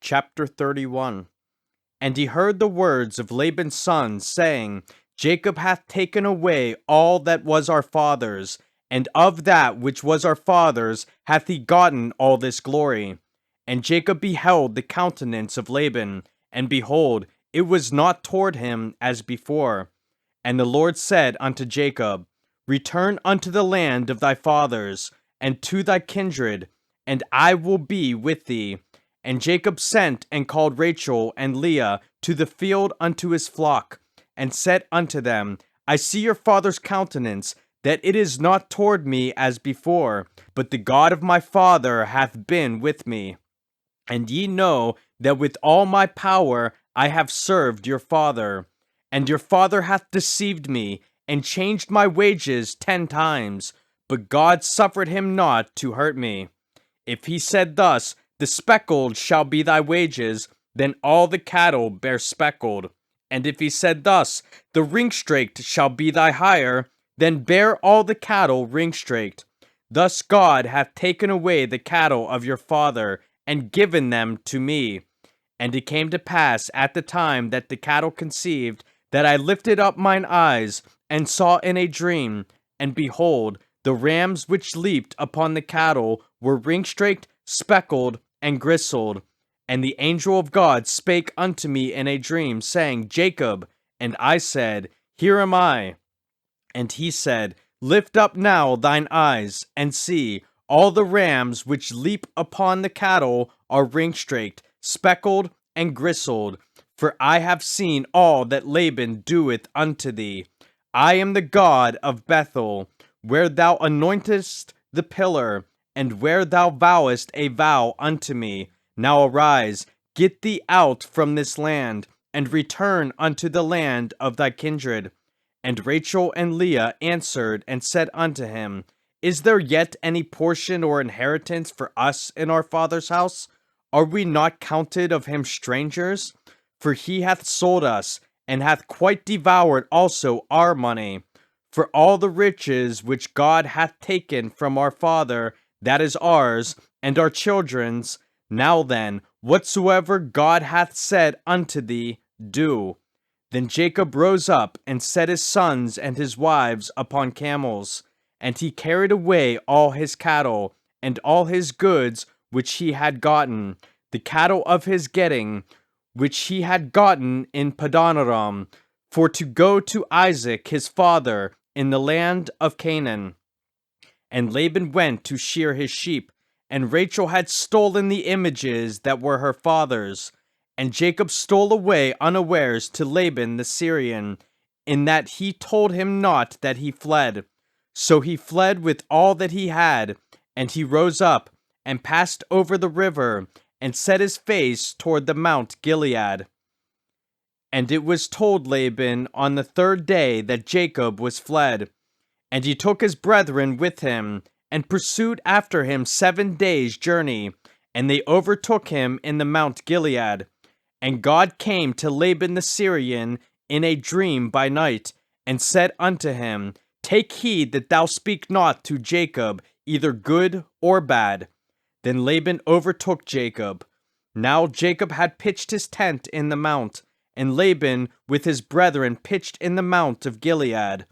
Chapter 31. And he heard the words of Laban's sons, saying, Jacob hath taken away all that was our father's, and of that which was our father's hath he gotten all this glory. And Jacob beheld the countenance of Laban, and behold, it was not toward him as before. And the Lord said unto Jacob, Return unto the land of thy fathers, and to thy kindred, and I will be with thee. And Jacob sent and called Rachel and Leah to the field unto his flock, and said unto them, I see your father's countenance, that it is not toward me as before, but the God of my father hath been with me. And ye know that with all my power I have served your father. And your father hath deceived me, and changed my wages 10 times, but God suffered him not to hurt me. If he said thus, The speckled shall be thy wages, then all the cattle bear speckled. And if he said thus, The ring-straked shall be thy hire, then bear all the cattle ring-straked. Thus God hath taken away the cattle of your father, and given them to me. And it came to pass at the time that the cattle conceived, that I lifted up mine eyes, and saw in a dream, and behold, the rams which leaped upon the cattle were ring-straked, speckled, and gristled. And the angel of God spake unto me in a dream, saying, Jacob. And I said, Here am I. And he said, Lift up now thine eyes, and see, all the rams which leap upon the cattle are ring-straked, speckled, and gristled. For I have seen all that Laban doeth unto thee. I am the God of Bethel, where thou anointest the pillar, and where thou vowest a vow unto me. Now arise, get thee out from this land, and return unto the land of thy kindred. And Rachel and Leah answered and said unto him, Is there yet any portion or inheritance for us in our father's house? Are we not counted of him strangers? For he hath sold us, and hath quite devoured also our money. For all the riches which God hath taken from our father, that is ours, and our children's. Now then, whatsoever God hath said unto thee, do. Then Jacob rose up, and set his sons and his wives upon camels. And he carried away all his cattle, and all his goods which he had gotten, the cattle of his getting, which he had gotten in Padanaram, for to go to Isaac his father in the land of Canaan. And Laban went to shear his sheep, and Rachel had stolen the images that were her father's. And Jacob stole away unawares to Laban the Syrian, in that he told him not that he fled. So he fled with all that he had, and he rose up, and passed over the river, and set his face toward the Mount Gilead. And it was told Laban on the 3rd day that Jacob was fled. And he took his brethren with him, and pursued after him 7 days' journey, and they overtook him in the Mount Gilead. And God came to Laban the Syrian in a dream by night, and said unto him, Take heed that thou speak not to Jacob either good or bad. Then Laban overtook Jacob. Now Jacob had pitched his tent in the mount, and Laban with his brethren pitched in the mount of Gilead.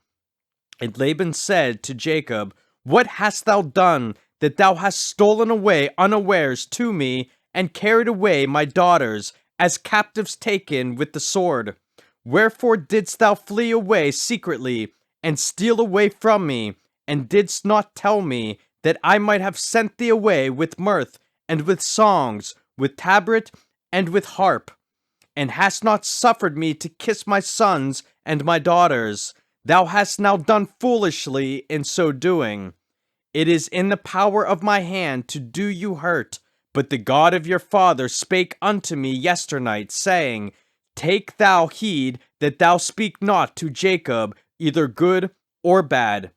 And Laban said to Jacob, What hast thou done, that thou hast stolen away unawares to me, and carried away my daughters, as captives taken with the sword? Wherefore didst thou flee away secretly, and steal away from me, and didst not tell me, that I might have sent thee away with mirth, and with songs, with tabret, and with harp? And hast not suffered me to kiss my sons and my daughters? Thou hast now done foolishly in so doing. It is in the power of my hand to do you hurt. But the God of your father spake unto me yesternight, saying, Take thou heed that thou speak not to Jacob either good or bad.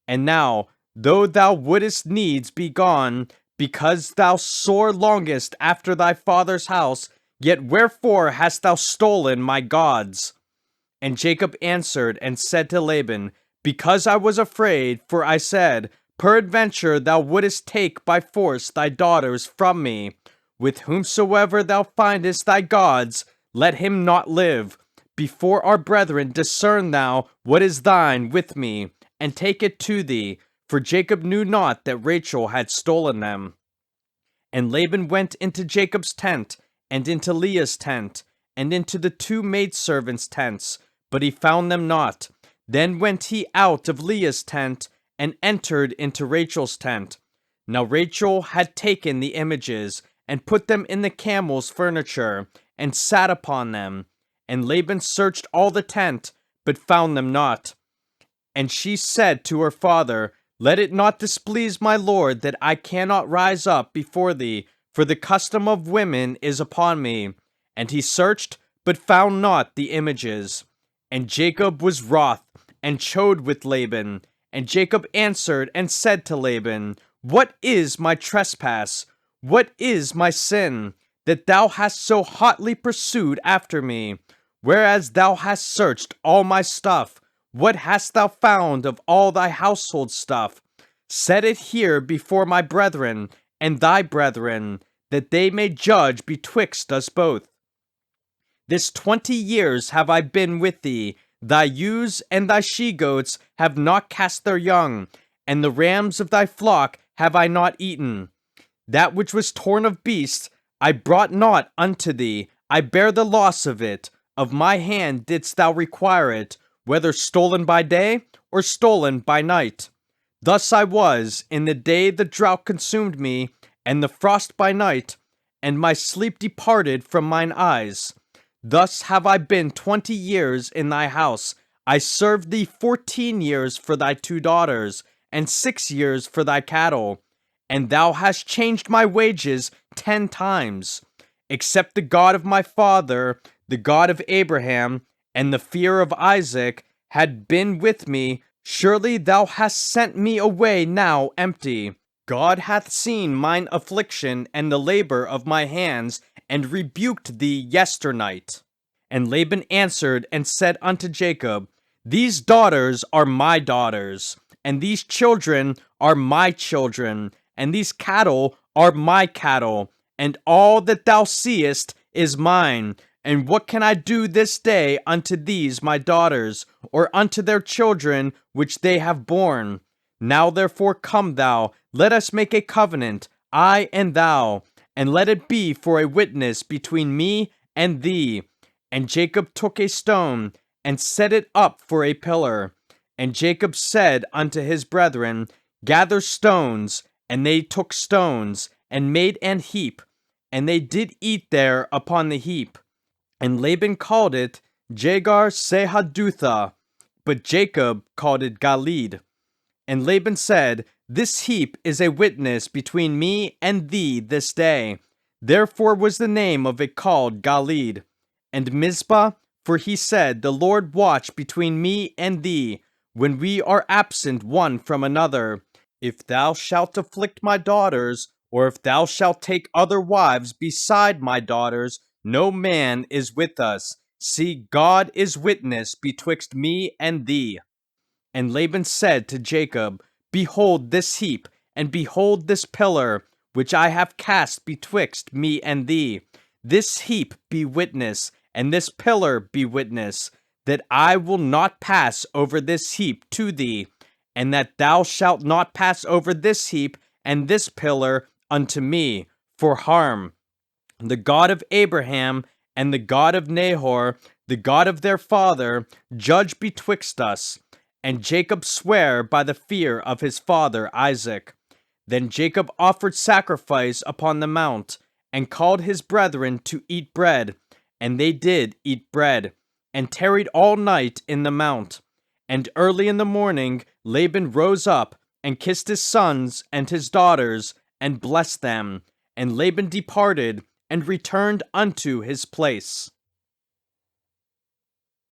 And now, though thou wouldest needs be gone, because thou sore longest after thy father's house, yet wherefore hast thou stolen my gods? And Jacob answered and said to Laban, Because I was afraid, for I said, Peradventure thou wouldest take by force thy daughters from me. with whomsoever thou findest thy gods, let him not live. Before our brethren discern thou what is thine with me, and take it to thee. For Jacob knew not that Rachel had stolen them. And Laban went into Jacob's tent, and into Leah's tent, and into the two maidservants' tents, but he found them not. Then went he out of Leah's tent, and entered into Rachel's tent. Now Rachel had taken the images, and put them in the camel's furniture, and sat upon them. And Laban searched all the tent, but found them not. And she said to her father, Let it not displease my lord that I cannot rise up before thee, for the custom of women is upon me. And he searched, but found not the images. And Jacob was wroth, and chode with Laban. And Jacob answered and said to Laban, What is my trespass? What is my sin, that thou hast so hotly pursued after me? Whereas thou hast searched all my stuff, what hast thou found of all thy household stuff? Set it here before my brethren and thy brethren, that they may judge betwixt us both. This 20 years have I been with thee. Thy ewes and thy she-goats have not cast their young, and the rams of thy flock have I not eaten. That which was torn of beasts I brought not unto thee. I bear the loss of it. Of my hand didst thou require it, whether stolen by day or stolen by night. Thus I was in the day the drought consumed me, and the frost by night, and my sleep departed from mine eyes. Thus have I been 20 years in thy house. I served thee 14 years for thy 2 daughters, and 6 years for thy cattle. And thou hast changed my wages 10 times. Except the God of my father, the God of Abraham, and the fear of Isaac had been with me, surely thou hast sent me away now empty. God hath seen mine affliction and the labor of my hands, and rebuked thee yesternight. And Laban answered and said unto Jacob, These daughters are my daughters, and these children are my children, and these cattle are my cattle, and all that thou seest is mine. And what can I do this day unto these my daughters, or unto their children which they have borne? Now therefore come thou, let us make a covenant, I and thou, and let it be for a witness between me and thee. And Jacob took a stone, and set it up for a pillar. And Jacob said unto his brethren, Gather stones. And they took stones, and made an heap, and they did eat there upon the heap. And Laban called it Jegar-sahadutha, but Jacob called it Galeed. And Laban said, This heap is a witness between me and thee this day. Therefore was the name of it called Galeed. And Mizpah, for he said, The Lord watch between me and thee, when we are absent one from another. If thou shalt afflict my daughters, or if thou shalt take other wives beside my daughters, no man is with us. See, God is witness betwixt me and thee. And Laban said to Jacob, Behold this heap, and behold this pillar, which I have cast betwixt me and thee. This heap be witness, and this pillar be witness, that I will not pass over this heap to thee, and that thou shalt not pass over this heap and this pillar unto me, for harm. The God of Abraham and the God of Nahor, the God of their father, judge betwixt us. And Jacob sware by the fear of his father Isaac. Then Jacob offered sacrifice upon the mount, and called his brethren to eat bread. And they did eat bread, and tarried all night in the mount. And early in the morning Laban rose up, and kissed his sons and his daughters, and blessed them. And Laban departed, and returned unto his place.